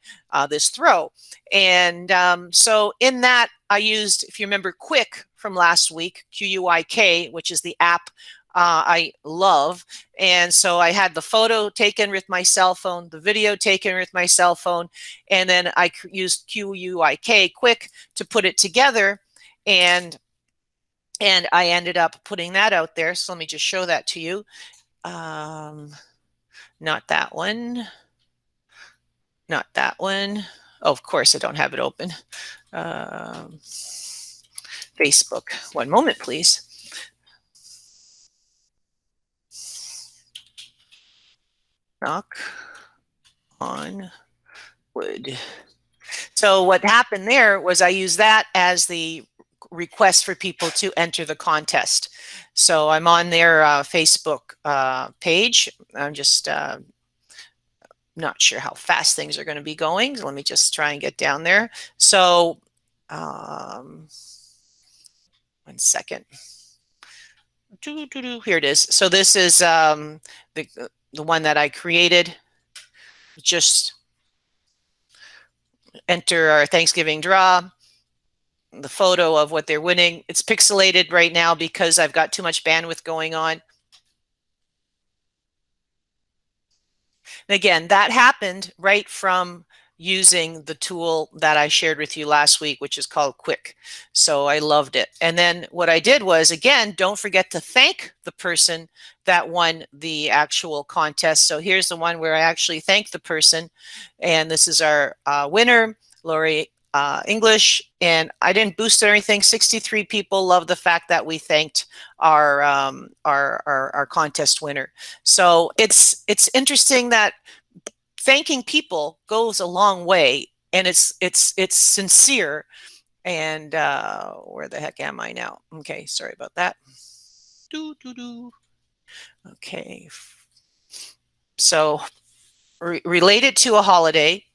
this throw. And so in that I used, if you remember, Quik from last week, Q-U-I-K, which is the app I love. And so I had the photo taken with my cell phone, the video taken with my cell phone, and then I used Q-U-I-K, Quik, to put it together. And I ended up putting that out there. So let me just show that to you. Not that one. Not that one. Oh, of course, I don't have it open. Facebook. One moment, please. Knock on wood. So what happened there was I used that as the request for people to enter the contest. So I'm on their Facebook page. I'm just not sure how fast things are going to be going. So let me just try and get down there. So 1 second. Here it is. So this is the one that I created. Just enter our Thanksgiving draw, the photo of what they're winning. It's pixelated right now because I've got too much bandwidth going on. And again, that happened right from using the tool that I shared with you last week, which is called Quik. So I loved it. And then what I did was, again, don't forget to thank the person that won the actual contest. So here's the one where I actually thank the person. And this is our winner, Lori English. And I didn't boost or anything. 63 people love the fact that we thanked our contest winner. So it's interesting that thanking people goes a long way, and it's sincere. And where the heck am I now? Okay, sorry about that. Okay, so related to a holiday,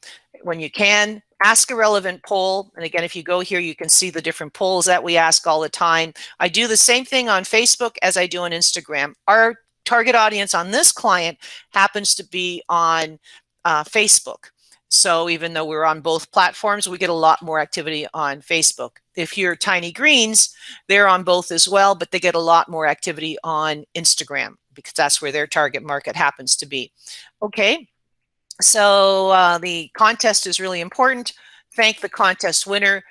when you can, ask a relevant poll. And again, if you go here, you can see the different polls that we ask all the time. I do the same thing on Facebook as I do on Instagram. Our target audience on this client happens to be on Facebook. So even though we're on both platforms, we get a lot more activity on Facebook. If you're Tiny Greens, they're on both as well, but they get a lot more activity on Instagram because that's where their target market happens to be. Okay, so the contest is really important. Thank the contest winner.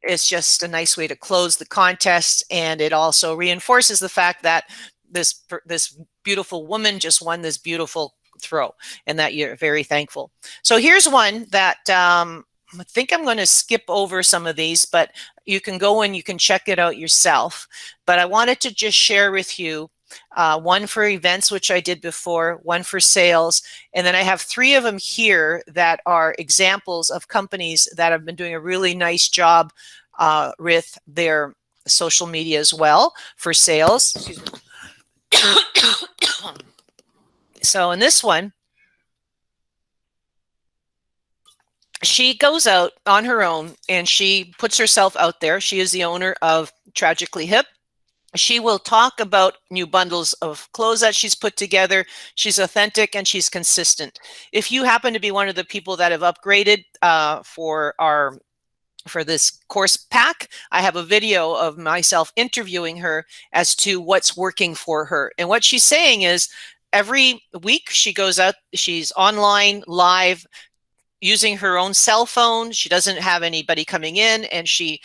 It's just a nice way to close the contest, and it also reinforces the fact that this beautiful woman just won this beautiful throw and that you're very thankful. So here's one that I think I'm going to skip over some of these, but you can go and you can check it out yourself. But I wanted to just share with you one for events, which I did before, one for sales, and then I have 3 of them here that are examples of companies that have been doing a really nice job with their social media as well for sales. Excuse me. So in this one, she goes out on her own and she puts herself out there. She is the owner of Tragically Hip. She will talk about new bundles of clothes that she's put together. She's authentic and she's consistent. If you happen to be one of the people that have upgraded for this course pack, I have a video of myself interviewing her as to what's working for her. And what she's saying is every week she goes out, she's online, live, using her own cell phone. She doesn't have anybody coming in, and she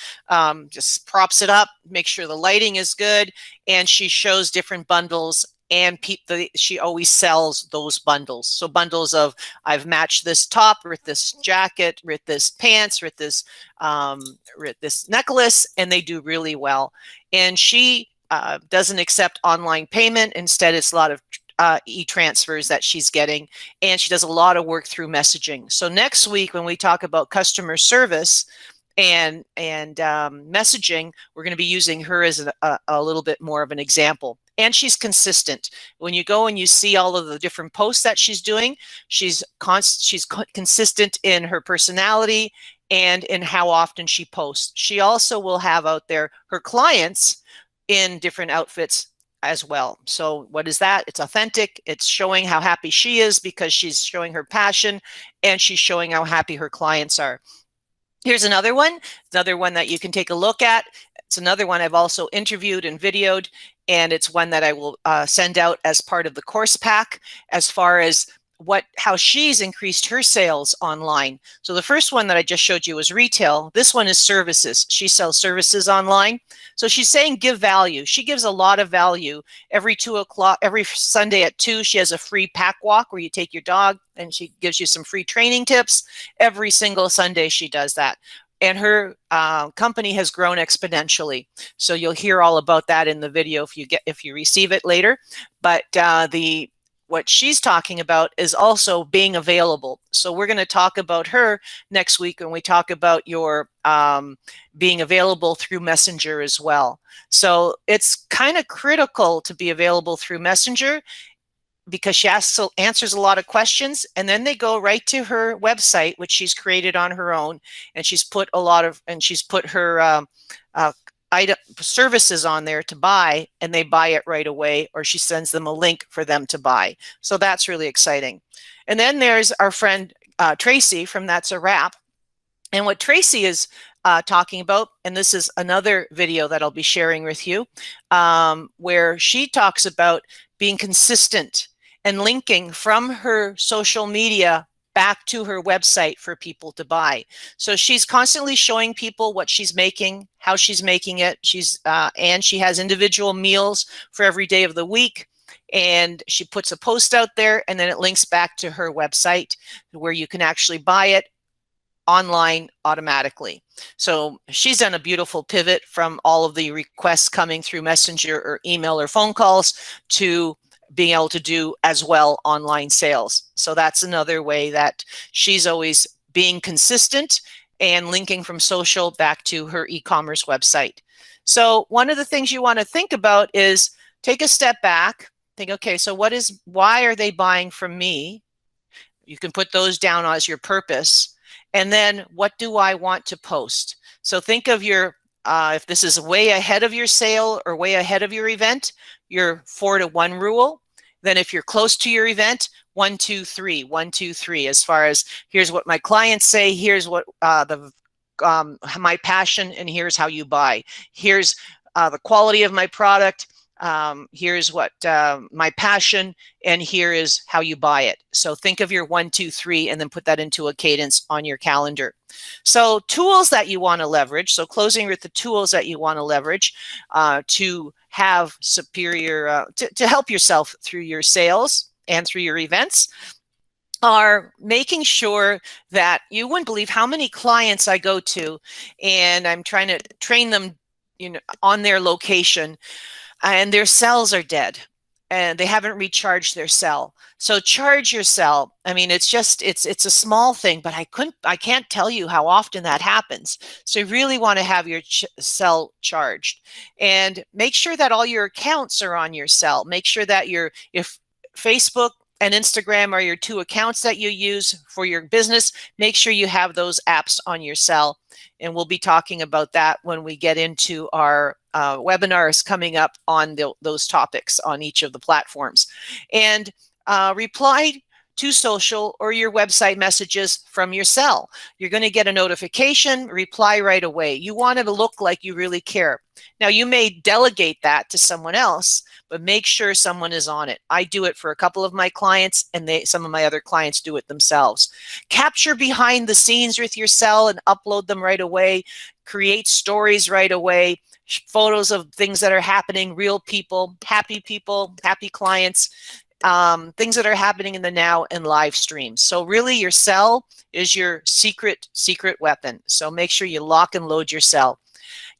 just props it up, makes sure the lighting is good, and she shows different bundles, and she always sells those bundles. So bundles of, I've matched this top with this jacket, with this pants, with this necklace, and they do really well. And she doesn't accept online payment. Instead, it's a lot of e-transfers that she's getting, and she does a lot of work through messaging. So next week, when we talk about customer service and messaging, we're going to be using her as a little bit more of an example. And she's consistent. When you go and you see all of the different posts that she's doing, she's consistent in her personality and in how often she posts. She also will have out there her clients in different outfits as well. So what is that? It's authentic. It's showing how happy she is because she's showing her passion, and she's showing how happy her clients are. Here's another one that you can take a look at. It's another one I've also interviewed and videoed, and it's one that I will send out as part of the course pack, as far as how she's increased her sales online. So the first one that I just showed you was retail. This one is services. She sells services online. So she's saying give value. She gives a lot of value. Every 2 o'clock, every Sunday at 2, she has a free pack walk where you take your dog, and she gives you some free training tips. Every single Sunday she does that. And her company has grown exponentially. So you'll hear all about that in the video if you receive it later. But what she's talking about is also being available. So we're going to talk about her next week when we talk about your being available through Messenger as well. So it's kind of critical to be available through Messenger, because she answers a lot of questions, and then they go right to her website, which she's created on her own, and she's put her services on there to buy, and they buy it right away, or she sends them a link for them to buy. So that's really exciting. And then there's our friend Tracy from That's a Wrap. And what Tracy is talking about, and this is another video that I'll be sharing with you, where she talks about being consistent and linking from her social media back to her website for people to buy. So she's constantly showing people what she's making, how she's making it. And she has individual meals for every day of the week. And she puts a post out there, and then it links back to her website where you can actually buy it online automatically. So she's done a beautiful pivot from all of the requests coming through Messenger or email or phone calls to being able to do as well online sales. So that's another way that she's always being consistent and linking from social back to her e-commerce website. So one of the things you want to think about is take a step back, think, okay, so why are they buying from me? You can put those down as your purpose. And then what do I want to post? So think of your, if this is way ahead of your sale or way ahead of your event, your 4-to-1 rule. Then if you're close to your event, 1, 2, 3, 1, 2, 3, as far as here's what my clients say, here's what my passion, and here's how you buy. Here's the quality of my product. Here's what my passion, and here is how you buy it. So think of your 1, 2, 3, and then put that into a cadence on your calendar. So tools that you want to leverage. So closing with the tools that you want to leverage to have superior, to help yourself through your sales and through your events, are making sure that you wouldn't believe how many clients I go to, and I'm trying to train them, on their location, and their cells are dead and they haven't recharged their cell. So charge your cell. I mean, it's a small thing, but I can't tell you how often that happens. So you really want to have your cell charged, and make sure that all your accounts are on your cell. Make sure that if Facebook and Instagram are your 2 accounts that you use for your business, make sure you have those apps on your cell. And we'll be talking about that when we get into our webinars coming up on those topics on each of the platforms. And reply to social or your website messages from your cell. You're going to get a notification, reply right away. You want it to look like you really care. Now, you may delegate that to someone else, but make sure someone is on it. I do it for a couple of my clients, and some of my other clients do it themselves. Capture behind the scenes with your cell and upload them right away. Create stories right away. Photos of things that are happening, real people, happy clients, things that are happening in the now, and live streams. So really, your cell is your secret weapon. So make sure you lock and load your cell.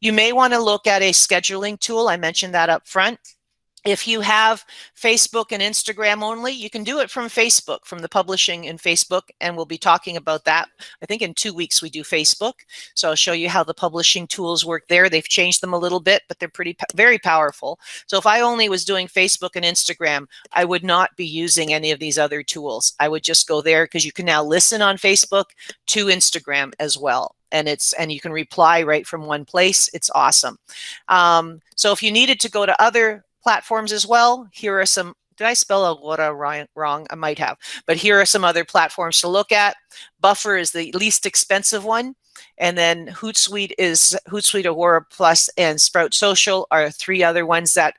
You may want to look at a scheduling tool. I mentioned that up front. If you have Facebook and Instagram only, you can do it from Facebook, from the publishing in Facebook, and we'll be talking about that. I think in 2 weeks we do Facebook, so I'll show you how the publishing tools work there. They've changed them a little bit, but they're very powerful. So if I only was doing Facebook and Instagram, I would not be using any of these other tools. I would just go there, because you can now listen on Facebook to Instagram as well. And you can reply right from one place. It's awesome. So if you needed to go to other platforms as well, here are some. Did I spell Agora wrong? I might have, but here are some other platforms to look at. Buffer is the least expensive one, and then Hootsuite is Hootsuite, Agora Plus, and Sprout Social are 3 other ones that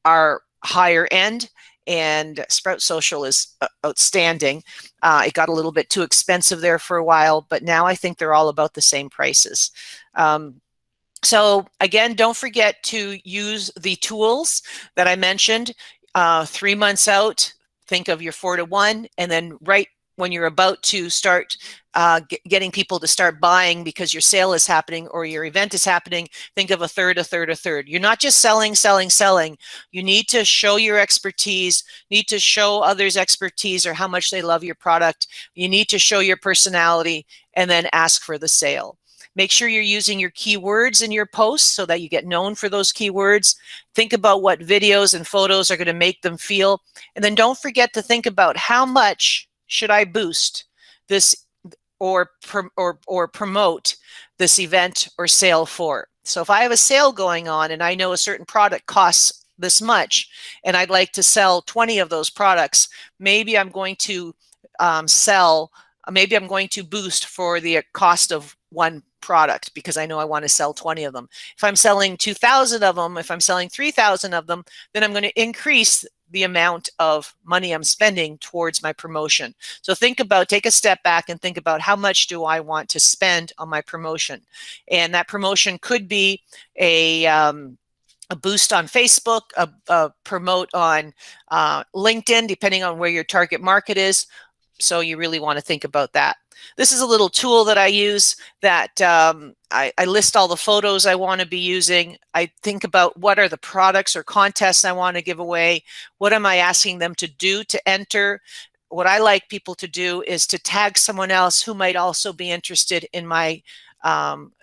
are higher end. And Sprout Social is outstanding. It got a little bit too expensive there for a while, but now I think they're all about the same prices. So again, don't forget to use the tools that I mentioned. 3 months out, think of your 4 to 1, and then right when you're about to start getting people to start buying because your sale is happening or your event is happening, think of a third. You're not just selling. You need to show your expertise, need to show others' expertise or how much they love your product. You need to show your personality, and then ask for the sale. Make sure you're using your keywords in your posts so that you get known for those keywords. Think about what videos and photos are going to make them feel. And then don't forget to think about how much should I boost this or promote this event or sale for. So if I have a sale going on and I know a certain product costs this much and I'd like to sell 20 of those products, maybe I'm going to maybe I'm going to boost for the cost of one product because I know I want to sell 20 of them. If I'm selling 2,000 of them, if I'm selling 3,000 of them, then I'm going to increase the amount of money I'm spending towards my promotion. So take a step back and think about how much do I want to spend on my promotion. And that promotion could be a boost on Facebook, a promote on LinkedIn, depending on where your target market is. So you really want to think about that. This is a little tool that I use that I list all the photos I want to be using. I think about what are the products or contests I want to give away. What am I asking them to do to enter? What I like people to do is to tag someone else who might also be interested in my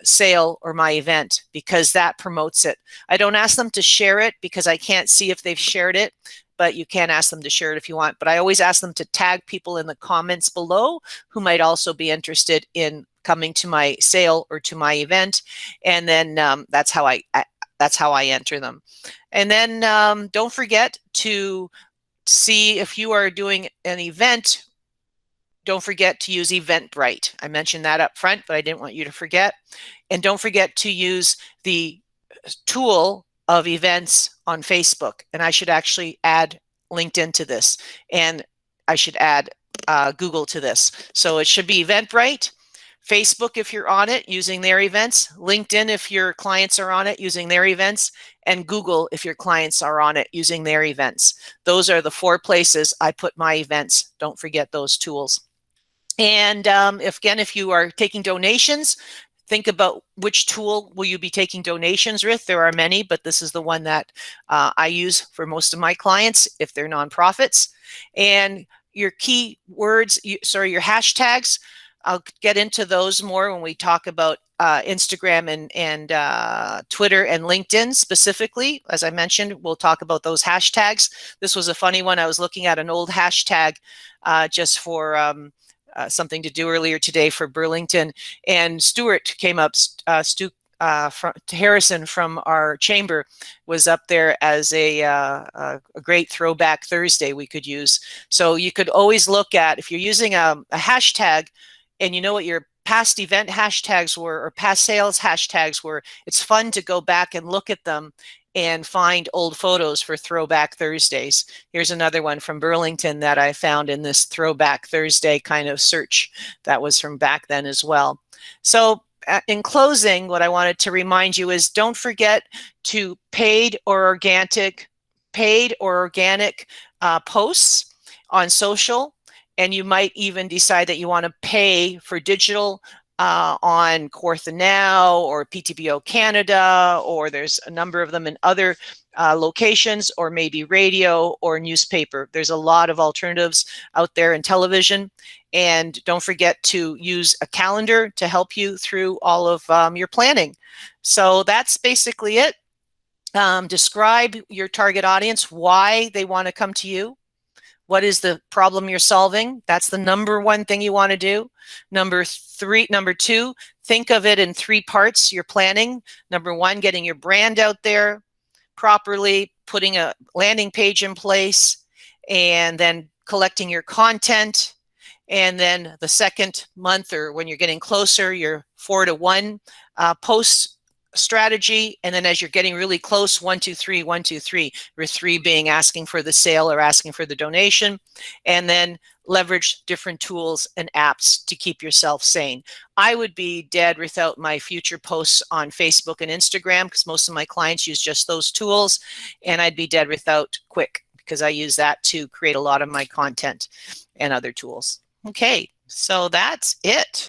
sale or my event, because that promotes it. I don't ask them to share it because I can't see if they've shared it, but you can ask them to share it if you want. But I always ask them to tag people in the comments below who might also be interested in coming to my sale or to my event. And then that's how I enter them. And then don't forget to see if you are doing an event. Don't forget to use Eventbrite. I mentioned that up front, but I didn't want you to forget. And don't forget to use the tool of events on Facebook. And I should actually add LinkedIn to this. And I should add Google to this. So it should be Eventbrite, Facebook if you're on it using their events, LinkedIn if your clients are on it using their events, and Google if your clients are on it using their events. Those are the 4 places I put my events. Don't forget those tools. And if you are taking donations, think about which tool will you be taking donations with. There are many, but this is the one that I use for most of my clients if they're nonprofits. And your keywords, your hashtags, I'll get into those more when we talk about Instagram and Twitter and LinkedIn specifically. As I mentioned, we'll talk about those hashtags. This was a funny one. I was looking at an old hashtag just for something to do earlier today for Burlington, and Stuart came up, Harrison from our chamber was up there as a great throwback Thursday we could use. So you could always look at, if you're using a hashtag and you know what your past event hashtags were or past sales hashtags were, it's fun to go back and look at them and find old photos for Throwback Thursdays. Here's another one from Burlington that I found in this Throwback Thursday kind of search that was from back then as well. So in closing, what I wanted to remind you is don't forget to paid or organic posts on social. And you might even decide that you want to pay for digital on Kawartha Now or PTBO Canada, or there's a number of them in other locations, or maybe radio or newspaper. There's a lot of alternatives out there in television. And don't forget to use a calendar to help you through all of your planning. So that's basically it. Describe your target audience, why they want to come to you. What is the problem you're solving? That's the number one thing you want to do. Number two, think of it in 3 parts, your planning. Number 1, getting your brand out there properly, putting a landing page in place, and then collecting your content. And then the second month, or when you're getting closer, your 4-to-1 post strategy. And then as you're getting really close, 1, 2, 3, 1, 2, 3, or 3 being asking for the sale or asking for the donation. And then leverage different tools and apps to keep yourself sane. I would be dead without my future posts on Facebook and Instagram, because most of my clients use just those tools. And I'd be dead without Quik, because I use that to create a lot of my content and other tools. Okay, so that's it.